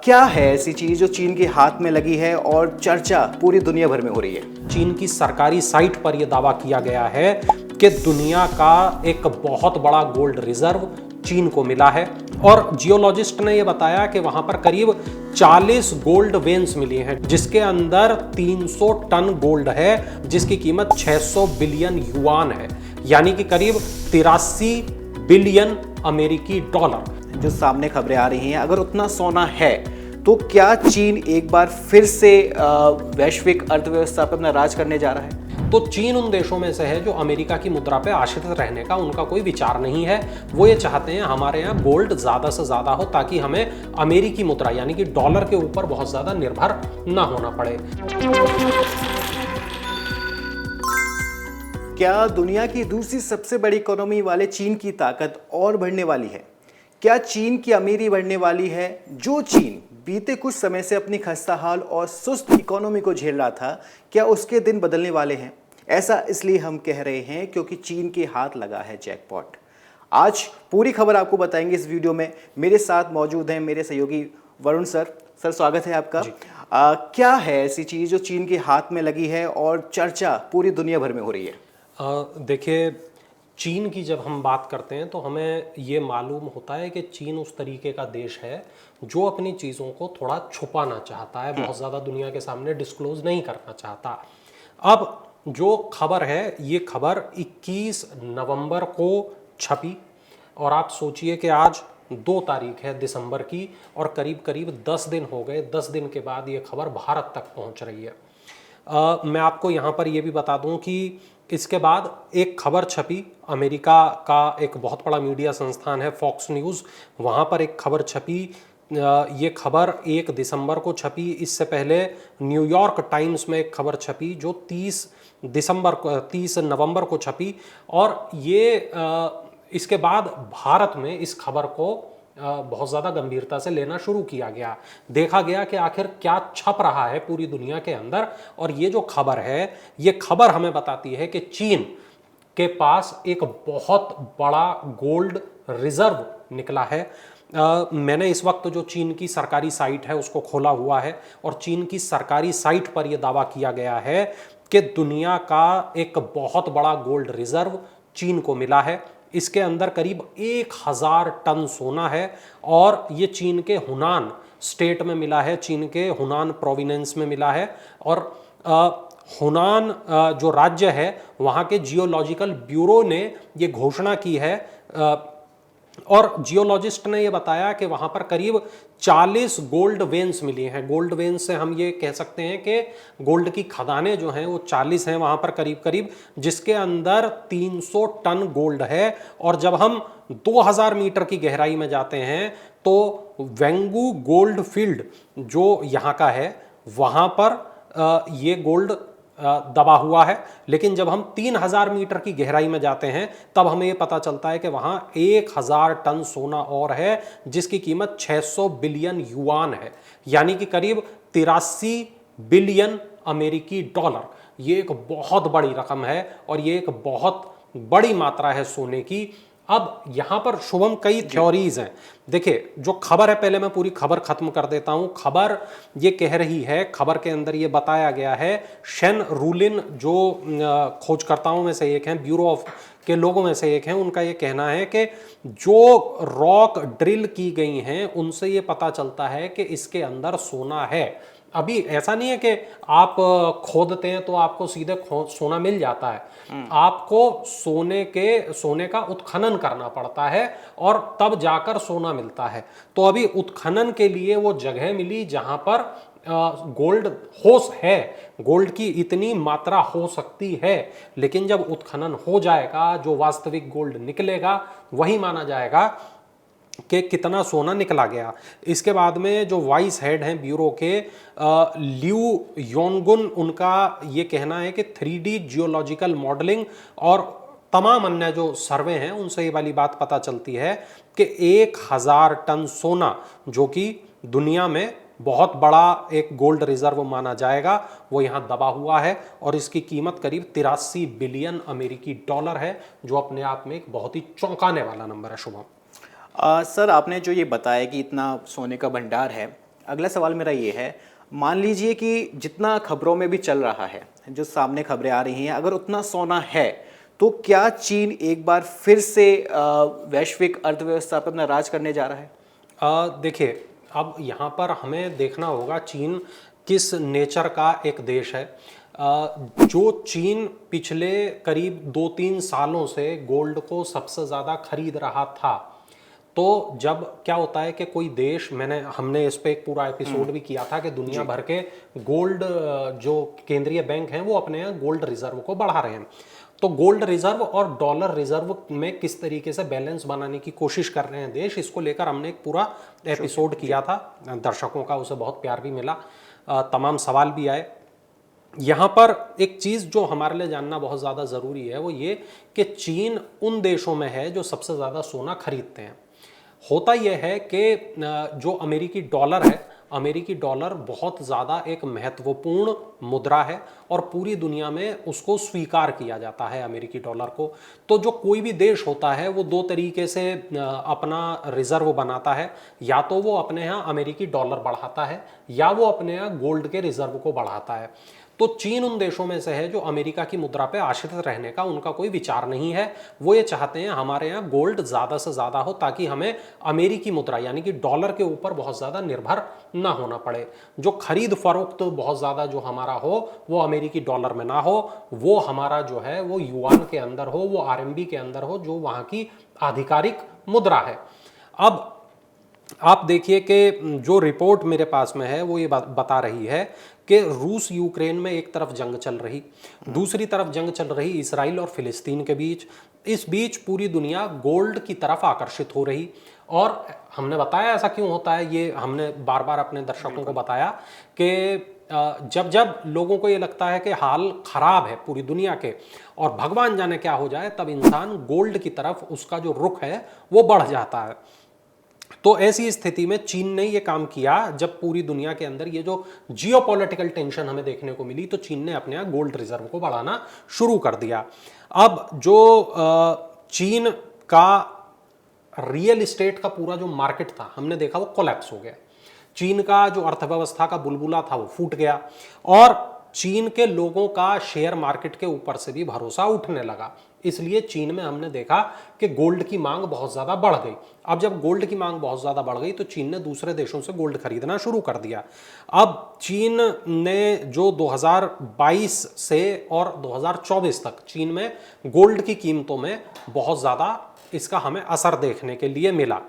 क्या है ऐसी चीज जो चीन के हाथ में लगी है और चर्चा पूरी दुनिया भर में हो रही है? चीन की सरकारी साइट पर यह दावा किया गया है कि दुनिया का एक बहुत बड़ा गोल्ड रिजर्व चीन को मिला है और जियोलॉजिस्ट ने यह बताया कि वहां पर करीब 40 गोल्ड वेन्स मिली हैं जिसके अंदर 300 टन गोल्ड है जिसकी कीमत 600 बिलियन युआन है, यानी कि करीब 83 बिलियन अमेरिकी डॉलर। जो सामने खबरें आ रही हैं, अगर उतना सोना है तो क्या चीन एक बार फिर से वैश्विक अर्थव्यवस्था पर अपना राज करने जा रहा है? तो चीन उन देशों में से है जो अमेरिका की मुद्रा पे आश्रित रहने का उनका कोई विचार नहीं है। वो ये चाहते हैं हमारे यहाँ गोल्ड ज्यादा से ज्यादा हो ताकि हमें अमेरिकी मुद्रा यानी कि डॉलर के ऊपर बहुत ज्यादा निर्भर ना होना पड़े। क्या दुनिया की दूसरी सबसे बड़ी इकोनॉमी वाले चीन की ताकत और बढ़ने वाली है? क्या चीन की अमीरी बढ़ने वाली है? जो चीन बीते कुछ समय से अपनी खस्ताहाल और सुस्त इकोनॉमी को झेल रहा था, क्या उसके दिन बदलने वाले हैं? ऐसा इसलिए हम कह रहे हैं क्योंकि चीन के हाथ लगा है जैकपॉट। आज पूरी खबर आपको बताएंगे इस वीडियो में। मेरे साथ मौजूद हैं मेरे सहयोगी वरुण सर। सर, स्वागत है आपका। क्या है ऐसी चीज जो चीन के हाथ में लगी है और चर्चा पूरी दुनिया भर में हो रही है? देखिए, चीन की जब हम बात करते हैं तो हमें ये मालूम होता है कि चीन उस तरीके का देश है जो अपनी चीज़ों को थोड़ा छुपाना चाहता है, बहुत ज़्यादा दुनिया के सामने डिस्क्लोज नहीं करना चाहता। अब जो खबर है, ये खबर 21 नवंबर को छपी और आप सोचिए कि आज 2 तारीख है दिसंबर की और करीब करीब 10 दिन हो गए। 10 दिन के बाद ये खबर भारत तक पहुंच रही है। मैं आपको यहाँ पर यह भी बता दूं कि इसके बाद एक खबर छपी, अमेरिका का एक बहुत बड़ा मीडिया संस्थान है फॉक्स न्यूज़, वहाँ पर एक खबर छपी। ये खबर 1 दिसंबर को छपी। इससे पहले न्यूयॉर्क टाइम्स में एक खबर छपी जो 30 नवंबर को छपी और ये इसके बाद भारत में इस खबर को बहुत ज़्यादा गंभीरता से लेना शुरू किया गया। देखा गया कि आखिर क्या छप रहा है पूरी दुनिया के अंदर। और ये जो खबर है, ये खबर हमें बताती है कि चीन के पास एक बहुत बड़ा गोल्ड रिजर्व निकला है। मैंने इस वक्त जो चीन की सरकारी साइट है उसको खोला हुआ है और चीन की सरकारी साइट पर यह दावा किया गया है कि दुनिया का एक बहुत बड़ा गोल्ड रिजर्व चीन को मिला है। इसके अंदर करीब 1000 टन सोना है और ये चीन के हुनान स्टेट में मिला है, चीन के हुनान प्रोविनेंस में मिला है। और हुनान जो राज्य है वहाँ के जियोलॉजिकल ब्यूरो ने ये घोषणा की है और जियोलॉजिस्ट ने ये बताया कि वहाँ पर करीब 40 गोल्ड वेन्स मिली हैं। गोल्ड वेन्स से हम ये कह सकते हैं कि गोल्ड की खदानें जो हैं वो 40 हैं वहाँ पर करीब करीब, जिसके अंदर 300 टन गोल्ड है। और जब हम 2000 मीटर की गहराई में जाते हैं तो वेंगू गोल्ड फील्ड जो यहाँ का है वहाँ पर ये गोल्ड दबा हुआ है। लेकिन जब हम 3000 मीटर की गहराई में जाते हैं तब हमें यह पता चलता है कि वहां 1000 टन सोना और है जिसकी कीमत 600 बिलियन युआन है, यानी कि करीब 83 बिलियन अमेरिकी डॉलर। ये एक बहुत बड़ी रकम है और ये एक बहुत बड़ी मात्रा है सोने की। अब यहां पर शुभम कई थ्योरीज हैं। देखिए, जो खबर है, पहले मैं पूरी खबर खत्म कर देता हूं। खबर ये कह रही है, खबर के अंदर ये बताया गया है, शेन रूलिन जो खोजकर्ताओं में से एक हैं, ब्यूरो ऑफ के लोगों में से एक हैं, उनका ये कहना है कि जो रॉक ड्रिल की गई हैं उनसे ये पता चलता है कि इसके अंदर सोना है। अभी ऐसा नहीं है कि आप खोदते हैं तो आपको सीधे सोना मिल जाता है। आपको सोने का उत्खनन करना पड़ता है और तब जाकर सोना मिलता है। तो अभी उत्खनन के लिए वो जगह मिली जहां पर गोल्ड है, गोल्ड की इतनी मात्रा हो सकती है। लेकिन जब उत्खनन हो जाएगा, जो वास्तविक गोल्ड निकलेगा वही माना जाएगा कि कितना सोना निकला गया। इसके बाद में जो वाइस हेड हैं ब्यूरो के, लियू योनगुन, उनका ये कहना है कि 3D जियोलॉजिकल मॉडलिंग और तमाम अन्य जो सर्वे हैं उनसे ये वाली बात पता चलती है कि 1000 टन सोना, जो कि दुनिया में बहुत बड़ा एक गोल्ड रिजर्व माना जाएगा, वो यहाँ दबा हुआ है और इसकी कीमत करीब 83 बिलियन अमेरिकी डॉलर है, जो अपने आप में एक बहुत ही चौंकाने वाला नंबर है। शुभम सर, आपने जो ये बताया कि इतना सोने का भंडार है, अगला सवाल मेरा ये है, मान लीजिए कि जितना खबरों में भी चल रहा है, जो सामने खबरें आ रही हैं, अगर उतना सोना है तो क्या चीन एक बार फिर से वैश्विक अर्थव्यवस्था पर अपना राज करने जा रहा है? देखिए, अब यहाँ पर हमें देखना होगा चीन किस नेचर का एक देश है। जो चीन पिछले करीब 2-3 सालों से गोल्ड को सबसे ज़्यादा खरीद रहा था, तो जब क्या होता है कि कोई देश, हमने इस पे एक पूरा एपिसोड भी किया था कि दुनिया भर के गोल्ड जो केंद्रीय बैंक हैं वो अपने यहाँ गोल्ड रिजर्व को बढ़ा रहे हैं। तो गोल्ड रिजर्व और डॉलर रिजर्व में किस तरीके से बैलेंस बनाने की कोशिश कर रहे हैं देश, इसको लेकर हमने एक पूरा एपिसोड किया था। दर्शकों का उसे बहुत प्यार भी मिला, तमाम सवाल भी आए। यहाँ पर एक चीज़ जो हमारे लिए जानना बहुत ज़्यादा ज़रूरी है वो ये कि चीन उन देशों में है जो सबसे ज़्यादा सोना खरीदते हैं। होता यह है कि जो अमेरिकी डॉलर है, अमेरिकी डॉलर बहुत ज़्यादा एक महत्वपूर्ण मुद्रा है और पूरी दुनिया में उसको स्वीकार किया जाता है अमेरिकी डॉलर को। तो जो कोई भी देश होता है वो दो तरीके से अपना रिजर्व बनाता है, या तो वो अपने यहाँ अमेरिकी डॉलर बढ़ाता है या वो अपने यहाँ गोल्ड के रिजर्व को बढ़ाता है। तो चीन उन देशों में से है जो अमेरिका की मुद्रा पे आश्रित रहने का उनका कोई विचार नहीं है। वो ये चाहते हैं हमारे यहाँ गोल्ड ज़्यादा से ज़्यादा हो ताकि हमें अमेरिकी मुद्रा यानी कि डॉलर के ऊपर बहुत ज़्यादा निर्भर ना होना पड़े। जो खरीद फरोख्त बहुत ज़्यादा जो हमारा हो वो अमेरिकी डॉलर में ना हो, वो हमारा जो है वो युआन के अंदर हो, वो आरएमबी के अंदर हो, जो वहाँ की आधिकारिक मुद्रा है। अब आप देखिए कि जो रिपोर्ट मेरे पास में है वो ये बता रही है कि रूस यूक्रेन में एक तरफ जंग चल रही, दूसरी तरफ जंग चल रही इसराइल और फिलिस्तीन के बीच। इस बीच पूरी दुनिया गोल्ड की तरफ आकर्षित हो रही। और हमने बताया ऐसा क्यों होता है, ये हमने बार बार अपने दर्शकों को बताया कि जब जब लोगों को ये लगता है कि हाल खराब है पूरी दुनिया के और भगवान जाने क्या हो जाए, तब इंसान गोल्ड की तरफ उसका जो रुख है वो बढ़ जाता है। तो ऐसी स्थिति में चीन ने ये काम किया, जब पूरी दुनिया के अंदर ये जो जियोपॉलिटिकल टेंशन हमें देखने को मिली, तो चीन ने अपने यहाँ गोल्ड रिजर्व को बढ़ाना शुरू कर दिया। अब जो चीन का रियल एस्टेट का पूरा जो मार्केट था, हमने देखा वो कोलैप्स हो गया। चीन का जो अर्थव्यवस्था का बुलबुला था वो फूट गया और चीन के लोगों का शेयर मार्केट के ऊपर से भी भरोसा उठने लगा। इसलिए चीन में हमने देखा कि गोल्ड की मांग बहुत ज़्यादा बढ़ गई। अब जब गोल्ड की मांग बहुत ज़्यादा बढ़ गई तो चीन ने दूसरे देशों से गोल्ड खरीदना शुरू कर दिया। अब चीन ने जो 2022 से और 2024 तक चीन में गोल्ड की कीमतों में बहुत ज़्यादा इसका हमें असर देखने के लिए मिला।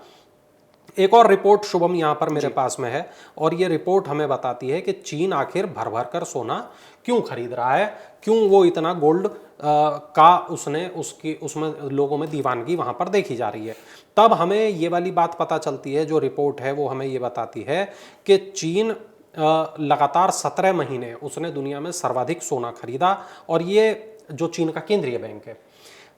एक और रिपोर्ट शुभम यहाँ पर मेरे पास में है और ये रिपोर्ट हमें बताती है कि चीन आखिर भर भर कर सोना क्यों खरीद रहा है, क्यों वो इतना गोल्ड का उसमें लोगों में दीवानगी वहाँ पर देखी जा रही है। तब हमें ये वाली बात पता चलती है, जो रिपोर्ट है वो हमें ये बताती है कि चीन लगातार 17 महीने उसने दुनिया में सर्वाधिक सोना खरीदा और ये जो चीन का केंद्रीय बैंक है।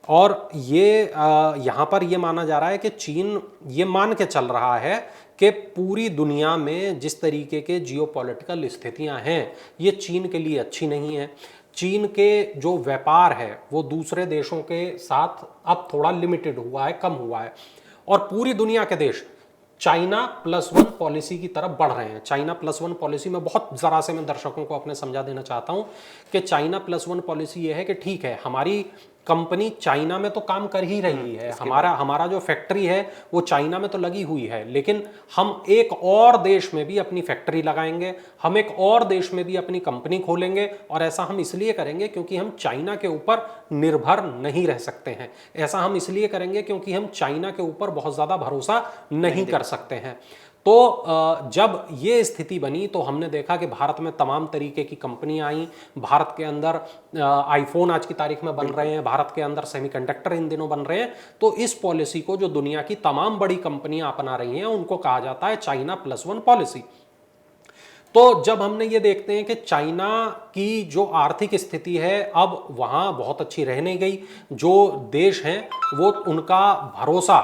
और ये यहाँ पर ये माना जा रहा है कि चीन ये मान के चल रहा है कि पूरी दुनिया में जिस तरीके के जियोपॉलिटिकल स्थितियाँ हैं ये चीन के लिए अच्छी नहीं है। चीन के जो व्यापार है वो दूसरे देशों के साथ अब थोड़ा लिमिटेड हुआ है, कम हुआ है और पूरी दुनिया के देश चाइना +1 पॉलिसी की तरफ बढ़ रहे हैं। चाइना +1 पॉलिसी में बहुत ज़रा से मैं दर्शकों को अपने समझा देना चाहता हूं कि चाइना +1 पॉलिसी ये है कि ठीक है, हमारी कंपनी चाइना में तो काम कर ही रही है, हमारा जो फैक्ट्री है वो चाइना में तो लगी हुई है, लेकिन हम एक और देश में भी अपनी फैक्ट्री लगाएंगे, हम एक और देश में भी अपनी कंपनी खोलेंगे और ऐसा हम इसलिए करेंगे क्योंकि हम चाइना के ऊपर निर्भर नहीं रह सकते हैं। ऐसा हम इसलिए करेंगे क्योंकि हम चाइना के ऊपर बहुत ज़्यादा भरोसा नहीं कर सकते हैं। तो जब ये स्थिति बनी तो हमने देखा कि भारत में तमाम तरीके की कंपनियां आई। भारत के अंदर आईफोन आज की तारीख में बन रहे हैं, भारत के अंदर सेमीकंडक्टर इन दिनों बन रहे हैं। तो इस पॉलिसी को जो दुनिया की तमाम बड़ी कंपनियां अपना रही हैं उनको कहा जाता है चाइना +1 पॉलिसी। तो जब हमने ये देखते हैं कि चाइना की जो आर्थिक स्थिति है अब वहाँ बहुत अच्छी रह नहीं गई, जो देश हैं वो उनका भरोसा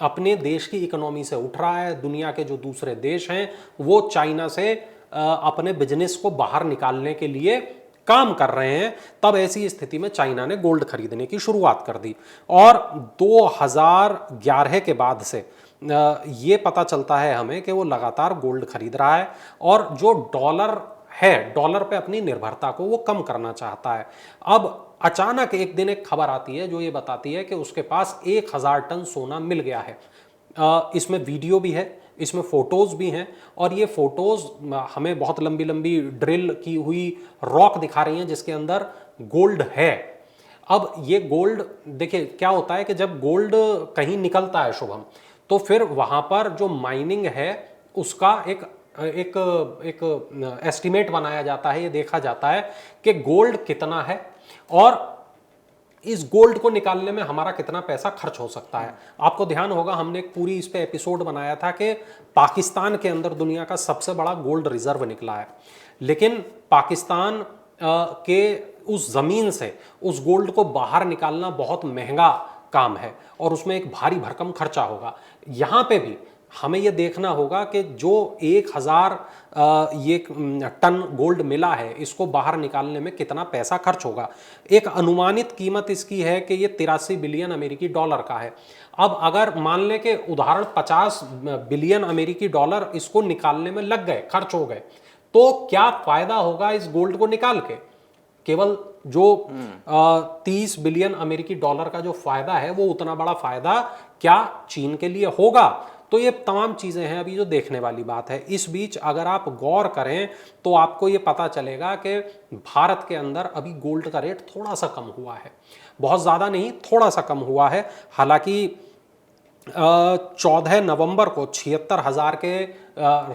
अपने देश की इकोनॉमी से उठ रहा है। दुनिया के जो दूसरे देश हैं वो चाइना से अपने बिजनेस को बाहर निकालने के लिए काम कर रहे हैं। तब ऐसी स्थिति में चाइना ने गोल्ड खरीदने की शुरुआत कर दी और 2011 के बाद से ये पता चलता है हमें कि वो लगातार गोल्ड खरीद रहा है और जो डॉलर है, डॉलर पे अपनी निर्भरता को वो कम करना चाहता है। अब अचानक एक दिन एक खबर आती है जो ये बताती है कि उसके पास 1000 टन सोना मिल गया है। इसमें वीडियो भी है, इसमें फोटोज भी हैं और ये फोटोज हमें बहुत लंबी लंबी ड्रिल की हुई रॉक दिखा रही हैं जिसके अंदर गोल्ड है। अब ये गोल्ड देखिए क्या होता है कि जब गोल्ड कहीं निकलता है शुभम, तो फिर वहां पर जो माइनिंग है उसका एक एक एक एस्टिमेट बनाया जाता है, ये देखा जाता है कि गोल्ड कितना है और इस गोल्ड को निकालने में हमारा कितना पैसा खर्च हो सकता है। आपको ध्यान होगा हमने एक पूरी इस पे एपिसोड बनाया था कि पाकिस्तान के अंदर दुनिया का सबसे बड़ा गोल्ड रिजर्व निकला है, लेकिन पाकिस्तान के उस जमीन से उस गोल्ड को बाहर निकालना बहुत महंगा काम है और उसमें एक भारी भरकम खर्चा होगा। यहाँ पे भी हमें यह देखना होगा कि जो 1000 ये टन गोल्ड मिला है इसको बाहर निकालने में कितना पैसा खर्च होगा। एक अनुमानित कीमत इसकी है कि ये 83 बिलियन अमेरिकी डॉलर का है। अब अगर मान लें कि उदाहरण 50 बिलियन अमेरिकी डॉलर इसको निकालने में लग गए, खर्च हो गए, तो क्या फायदा होगा इस गोल्ड को निकाल के? केवल जो 30 बिलियन अमेरिकी डॉलर का जो फायदा है वो उतना बड़ा फायदा क्या चीन के लिए होगा? तो ये तमाम चीजें हैं अभी जो देखने वाली बात है। इस बीच अगर आप गौर करें तो आपको ये पता चलेगा कि भारत के अंदर अभी गोल्ड का रेट थोड़ा सा कम हुआ है, बहुत ज्यादा नहीं, थोड़ा सा कम हुआ है। हालांकि 14 नवंबर को 76,000 के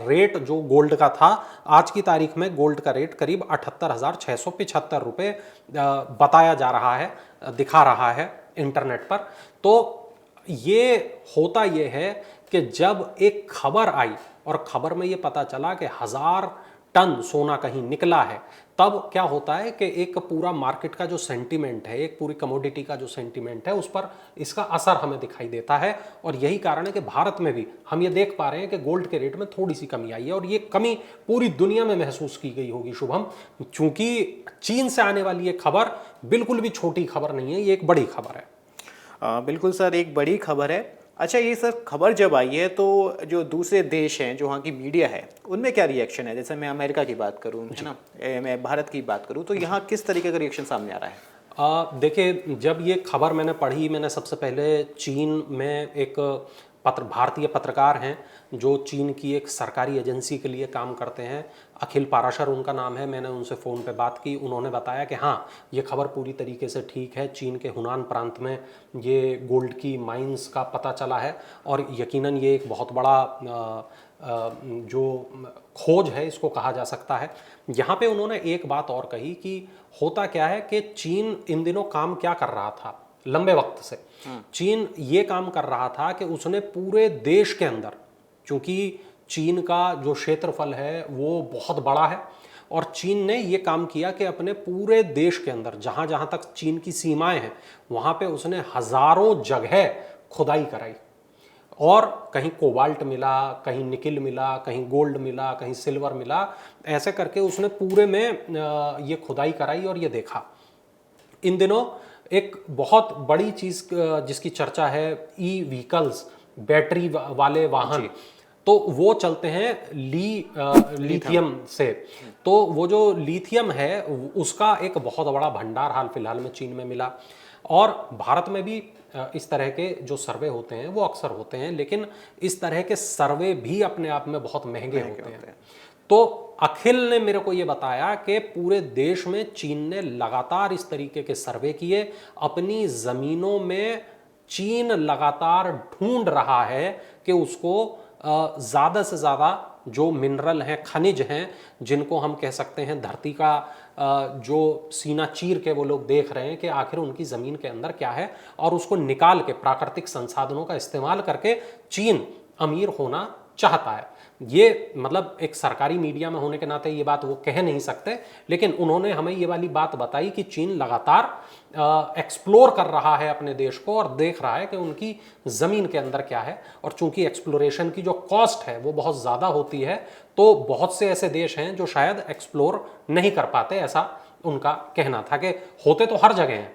रेट जो गोल्ड का था, आज की तारीख में गोल्ड का रेट करीब 78,675 रुपये बताया जा रहा है, दिखा रहा है इंटरनेट पर। तो ये होता ये है कि जब एक खबर आई और खबर में ये पता चला कि 1000 टन सोना कहीं निकला है, तब क्या होता है कि एक पूरा मार्केट का जो सेंटीमेंट है, एक पूरी कमोडिटी का जो सेंटीमेंट है, उस पर इसका असर हमें दिखाई देता है। और यही कारण है कि भारत में भी हम ये देख पा रहे हैं कि गोल्ड के रेट में थोड़ी सी कमी आई है और ये कमी पूरी दुनिया में महसूस की गई होगी शुभम, क्योंकि चीन से आने वाली ये खबर बिल्कुल भी छोटी खबर नहीं है, ये एक बड़ी खबर है। बिल्कुल सर, एक बड़ी खबर है। अच्छा, ये सर खबर जब आई है तो जो दूसरे देश हैं, जो वहाँ की मीडिया है, उनमें क्या रिएक्शन है? जैसे मैं अमेरिका की बात करूँ, है ना, मैं भारत की बात करूँ, तो यहाँ किस तरीके का रिएक्शन सामने आ रहा है? देखिए, जब ये खबर मैंने पढ़ी, मैंने सबसे पहले चीन में एक भारतीय पत्रकार हैं जो चीन की एक सरकारी एजेंसी के लिए काम करते हैं, अखिल पाराशर उनका नाम है। मैंने उनसे फ़ोन पे बात की, उन्होंने बताया कि हाँ, ये खबर पूरी तरीके से ठीक है। चीन के हुनान प्रांत में ये गोल्ड की माइंस का पता चला है और यकीनन ये एक बहुत बड़ा जो खोज है इसको कहा जा सकता है। यहाँ पे उन्होंने एक बात और कही कि होता क्या है कि चीन इन दिनों काम क्या कर रहा था, लंबे वक्त से चीन ये काम कर रहा था कि उसने पूरे देश के अंदर, चूंकि चीन का जो क्षेत्रफल है वो बहुत बड़ा है, और चीन ने ये काम किया कि अपने पूरे देश के अंदर जहां जहां तक चीन की सीमाएं हैं वहां पे उसने हजारों जगह खुदाई कराई और कहीं कोबाल्ट मिला, कहीं निकिल मिला, कहीं गोल्ड मिला, कहीं सिल्वर मिला। ऐसे करके उसने पूरे में ये खुदाई कराई और ये देखा। इन दिनों एक बहुत बड़ी चीज जिसकी चर्चा है, ई व्हीकल्स, बैटरी वाले वाहन, तो वो चलते हैं लिथियम से। तो वो जो लिथियम है उसका एक बहुत बड़ा भंडार हाल फिलहाल में चीन में मिला। और भारत में भी इस तरह के जो सर्वे होते हैं वो अक्सर होते हैं, लेकिन इस तरह के सर्वे भी अपने आप में बहुत महंगे होते हैं। तो अखिल ने मेरे को ये बताया कि पूरे देश में चीन ने लगातार इस तरीके के सर्वे किए। अपनी जमीनों में चीन लगातार ढूंढ रहा है कि उसको ज़्यादा से ज़्यादा जो मिनरल हैं, खनिज हैं, जिनको हम कह सकते हैं धरती का जो सीना चीर के वो लोग देख रहे हैं कि आखिर उनकी ज़मीन के अंदर क्या है, और उसको निकाल के प्राकृतिक संसाधनों का इस्तेमाल करके चीन अमीर होना चाहता है। ये मतलब एक सरकारी मीडिया में होने के नाते ये बात वो कह नहीं सकते, लेकिन उन्होंने हमें ये वाली बात बताई कि चीन लगातार एक्सप्लोर कर रहा है अपने देश को और देख रहा है कि उनकी ज़मीन के अंदर क्या है। और चूंकि एक्सप्लोरेशन की जो कॉस्ट है वो बहुत ज़्यादा होती है, तो बहुत से ऐसे देश हैं जो शायद एक्सप्लोर नहीं कर पाते, ऐसा उनका कहना था। कि होते तो हर जगह हैं,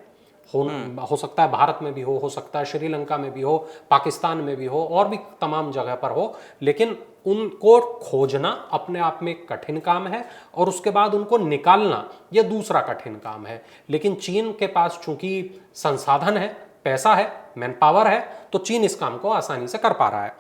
हो सकता है भारत में भी हो सकता है श्रीलंका में भी हो, पाकिस्तान में भी हो, और भी तमाम जगह पर हो, लेकिन उनको खोजना अपने आप में एक कठिन काम है और उसके बाद उनको निकालना यह दूसरा कठिन काम है। लेकिन चीन के पास चूंकि संसाधन है, पैसा है, मैन पावर है, तो चीन इस काम को आसानी से कर पा रहा है।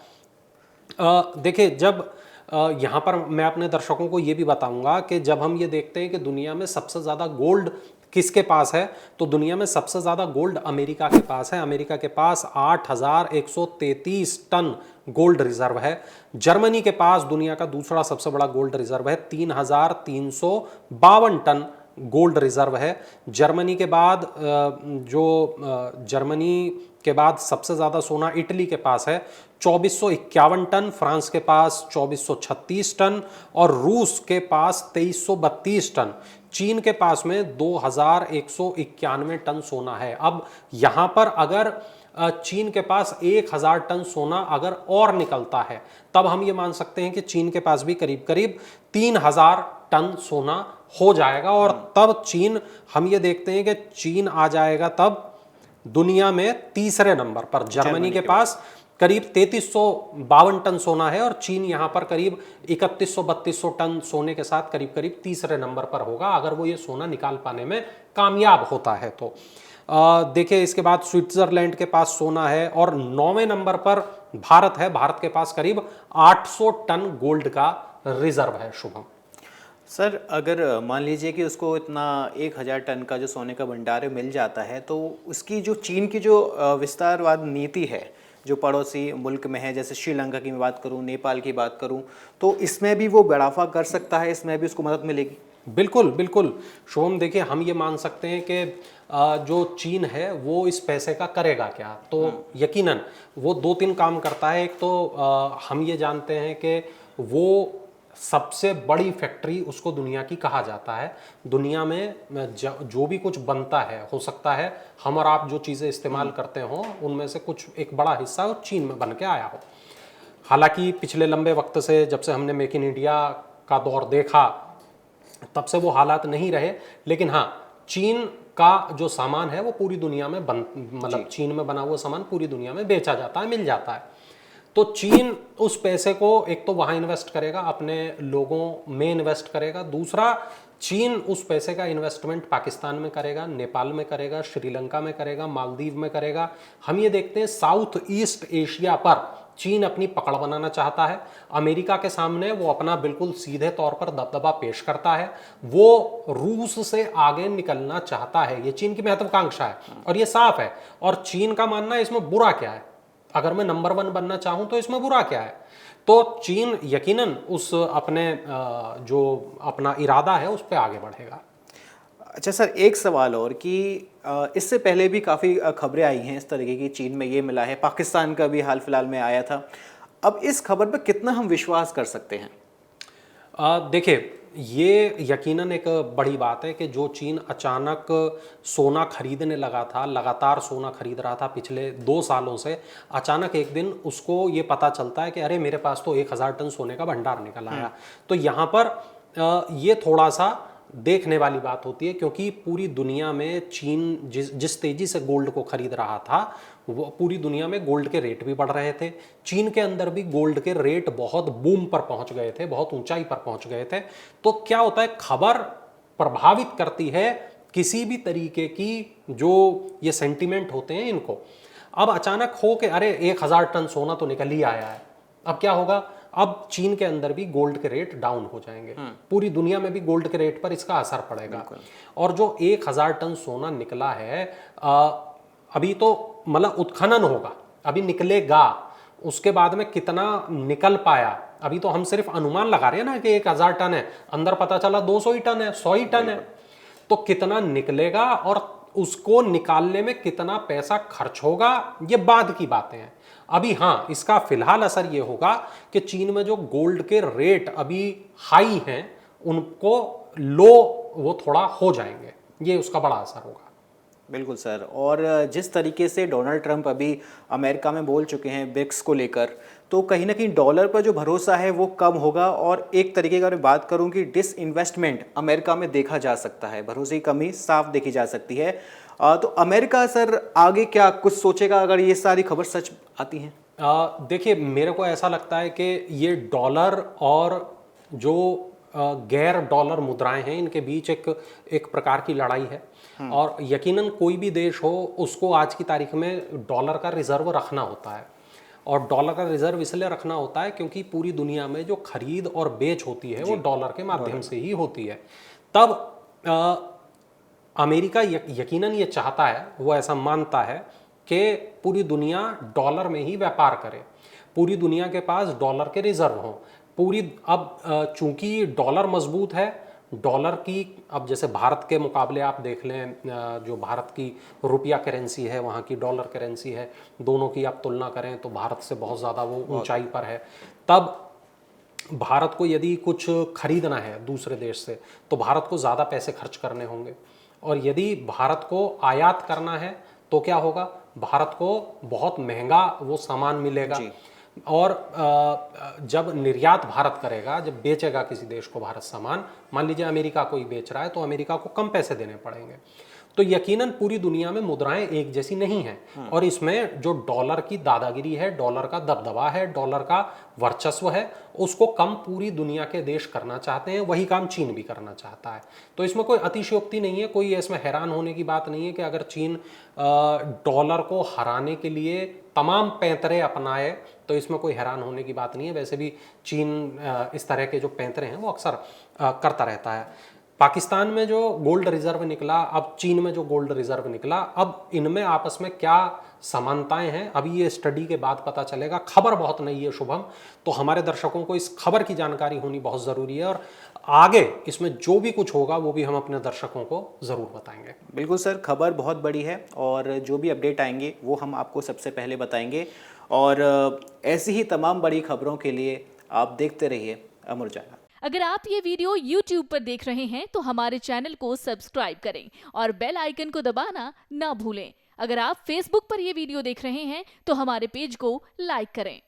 देखिए, जब यहाँ पर मैं अपने दर्शकों को ये भी बताऊंगा कि जब हम ये देखते हैं कि दुनिया में सबसे ज़्यादा गोल्ड किसके पास है, तो दुनिया में सबसे ज़्यादा गोल्ड अमेरिका के पास है। अमेरिका के पास 8,133 टन गोल्ड रिजर्व है। जर्मनी के पास दुनिया का दूसरा सबसे बड़ा गोल्ड रिजर्व है, 3,352 टन गोल्ड रिजर्व है। जर्मनी के बाद जर्मनी के बाद सबसे ज़्यादा सोना इटली के पास है, 2,451 टन। फ्रांस के पास 2,436 टन और रूस के पास 2,332 टन। चीन के पास में 2,191 टन सोना है। अब यहाँ पर अगर चीन के पास 1,000 टन सोना अगर और निकलता है, तब हम ये मान सकते हैं कि चीन के पास भी करीब करीब 3,000 टन सोना हो जाएगा। और तब चीन, हम ये देखते हैं कि चीन आ जाएगा तब दुनिया में तीसरे नंबर पर। जर्मनी के पास करीब 3,352 टन सोना है और चीन यहाँ पर करीब 3,100-3,200 टन सोने के साथ करीब करीब तीसरे नंबर पर होगा, अगर वो ये सोना निकाल पाने में कामयाब होता है तो। देखिए, इसके बाद स्विट्जरलैंड के पास सोना है और 9वें नंबर पर भारत है। भारत के पास करीब 800 टन गोल्ड का रिजर्व है। शुभम सर, अगर मान लीजिए कि उसको इतना 1,000 टन का जो सोने का भंडार मिल जाता है, तो उसकी जो चीन की जो विस्तारवाद नीति है जो पड़ोसी मुल्क में है, जैसे श्रीलंका की मैं बात करूं, नेपाल की बात करूं, तो इसमें भी वो बढ़ावा कर सकता है, इसमें भी उसको मदद मिलेगी? बिल्कुल बिल्कुल शुभम, देखिए, हम ये मान सकते हैं कि जो चीन है वो इस पैसे का करेगा क्या। तो यकीनन वो 2-3 काम करता है। एक तो हम ये जानते हैं कि वो सबसे बड़ी फैक्ट्री उसको दुनिया की कहा जाता है। दुनिया में जो भी कुछ बनता है, हो सकता है हम और आप जो चीज़ें इस्तेमाल करते हों उनमें से कुछ एक बड़ा हिस्सा चीन में बन के आया हो। हालांकि पिछले लंबे वक्त से, जब से हमने मेक इन इंडिया का दौर देखा, तब से वो हालात नहीं रहे, लेकिन हाँ, चीन का जो सामान है वो पूरी दुनिया में मतलब चीन में बना हुआ सामान पूरी दुनिया में बेचा जाता है, मिल जाता है। तो चीन उस पैसे को एक तो वहां इन्वेस्ट करेगा, अपने लोगों में इन्वेस्ट करेगा। दूसरा, चीन उस पैसे का इन्वेस्टमेंट पाकिस्तान में करेगा, नेपाल में करेगा, श्रीलंका में करेगा, मालदीव में करेगा। हम ये देखते हैं साउथ ईस्ट एशिया पर चीन अपनी पकड़ बनाना चाहता है। अमेरिका के सामने वो अपना बिल्कुल सीधे तौर पर दबदबा पेश करता है। वो रूस से आगे निकलना चाहता है, ये चीन की महत्वाकांक्षा है और ये साफ है। और चीन का मानना है इसमें बुरा क्या है, अगर मैं नंबर 1 बनना चाहूं तो इसमें बुरा क्या है। तो चीन यकीनन उस अपने जो अपना इरादा है उस पर आगे बढ़ेगा। अच्छा सर, एक सवाल और कि इससे पहले भी काफ़ी खबरें आई हैं इस तरीके की, चीन में ये मिला है, पाकिस्तान का भी हाल फिलहाल में आया था। अब इस खबर पर कितना हम विश्वास कर सकते हैं? देखिए, ये यकीनन एक बड़ी बात है कि जो चीन अचानक सोना खरीदने लगा था, लगातार सोना खरीद रहा था पिछले 2 सालों से, अचानक एक दिन उसको ये पता चलता है कि अरे मेरे पास तो 1,000 टन सोने का भंडार निकल आया। तो यहाँ पर ये थोड़ा सा देखने वाली बात होती है, क्योंकि पूरी दुनिया में चीन जिस तेजी से गोल्ड को खरीद रहा था, वो पूरी दुनिया में गोल्ड के रेट भी बढ़ रहे थे। चीन के अंदर भी गोल्ड के रेट बहुत बूम पर पहुंच गए थे, बहुत ऊंचाई पर पहुंच गए थे। तो क्या होता है, खबर प्रभावित करती है किसी भी तरीके की जो ये सेंटिमेंट होते हैं इनको। अब अचानक हो कि अरे 1,000 टन सोना तो निकल ही आया है, अब क्या होगा, अब चीन के अंदर भी गोल्ड के रेट डाउन हो जाएंगे, पूरी दुनिया में भी गोल्ड के रेट पर इसका असर पड़ेगा। और जो 1,000 टन सोना निकला है, अभी तो मतलब उत्खनन होगा, अभी निकलेगा, उसके बाद में कितना निकल पाया, अभी तो हम सिर्फ अनुमान लगा रहे हैं ना कि 1,000 टन है, अंदर पता चला 200 ही टन है, 100 ही टन है। तो कितना निकलेगा और उसको निकालने में कितना पैसा खर्च होगा, ये बाद की बातें हैं। अभी हाँ, इसका फिलहाल असर ये होगा कि चीन में जो गोल्ड के रेट अभी हाई हैं उनको लो वो थोड़ा हो जाएंगे, ये उसका बड़ा असर होगा। बिल्कुल सर, और जिस तरीके से डोनाल्ड ट्रंप अभी अमेरिका में बोल चुके हैं ब्रिक्स को लेकर, तो कहीं ना कहीं डॉलर पर जो भरोसा है वो कम होगा। और एक तरीके का मैं बात करूं कि डिसइन्वेस्टमेंट अमेरिका में देखा जा सकता है, भरोसे की कमी साफ देखी जा सकती है। तो अमेरिका सर आगे क्या कुछ सोचेगा अगर ये सारी खबर सच आती हैं? देखिए, मेरे को ऐसा लगता है कि ये डॉलर और जो गैर डॉलर मुद्राएं हैं, इनके बीच एक प्रकार की लड़ाई है। और यकीनन कोई भी देश हो, उसको आज की तारीख में डॉलर का रिजर्व रखना होता है। और डॉलर का रिजर्व इसलिए रखना होता है क्योंकि पूरी दुनिया में जो खरीद और बेच होती है वो डॉलर के माध्यम से ही होती है। तब अमेरिका यकीनन ये चाहता है, वो ऐसा मानता है कि पूरी दुनिया डॉलर में ही व्यापार करे, पूरी दुनिया के पास डॉलर के रिजर्व हों। अब चूंकि डॉलर मजबूत है, डॉलर की अब जैसे भारत के मुकाबले आप देख लें, जो भारत की रुपया करेंसी है, वहाँ की डॉलर करेंसी है, दोनों की आप तुलना करें तो भारत से बहुत ज़्यादा वो ऊंचाई पर है। तब भारत को यदि कुछ खरीदना है दूसरे देश से तो भारत को ज़्यादा पैसे खर्च करने होंगे, और यदि भारत को आयात करना है तो क्या होगा, भारत को बहुत महंगा वो सामान मिलेगा। और जब निर्यात भारत करेगा, जब बेचेगा किसी देश को भारत सामान, मान लीजिए अमेरिका को ही बेच रहा है, तो अमेरिका को कम पैसे देने पड़ेंगे। तो यकीनन पूरी दुनिया में मुद्राएं एक जैसी नहीं हैं, और इसमें जो डॉलर की दादागिरी है, डॉलर का दबदबा है, डॉलर का वर्चस्व है, उसको कम पूरी दुनिया के देश करना चाहते हैं। वही काम चीन भी करना चाहता है। तो इसमें कोई अतिशयोक्ति नहीं है, कोई इसमें हैरान होने की बात नहीं है कि अगर चीन डॉलर को हराने के लिए तमाम पैंतरे अपनाए तो इसमें कोई हैरान होने की बात नहीं है। वैसे भी चीन इस तरह के जो पैंतरे हैं वो अक्सर करता रहता है। पाकिस्तान में जो गोल्ड रिजर्व निकला, अब चीन में जो गोल्ड रिजर्व निकला, अब इनमें आपस में क्या समानताएं हैं, अभी ये स्टडी के बाद पता चलेगा। खबर बहुत नई है शुभम, तो हमारे दर्शकों को इस खबर की जानकारी होनी बहुत ज़रूरी है, और आगे इसमें जो भी कुछ होगा वो भी हम अपने दर्शकों को ज़रूर बताएंगे। बिल्कुल सर, खबर बहुत बड़ी है और जो भी अपडेट आएंगे वो हम आपको सबसे पहले बताएंगे। और ऐसी ही तमाम बड़ी खबरों के लिए आप देखते रहिए अमर उजाला। अगर आप ये वीडियो YouTube पर देख रहे हैं तो हमारे चैनल को सब्सक्राइब करें और बेल आइकन को दबाना ना भूलें। अगर आप Facebook पर ये वीडियो देख रहे हैं तो हमारे पेज को लाइक करें।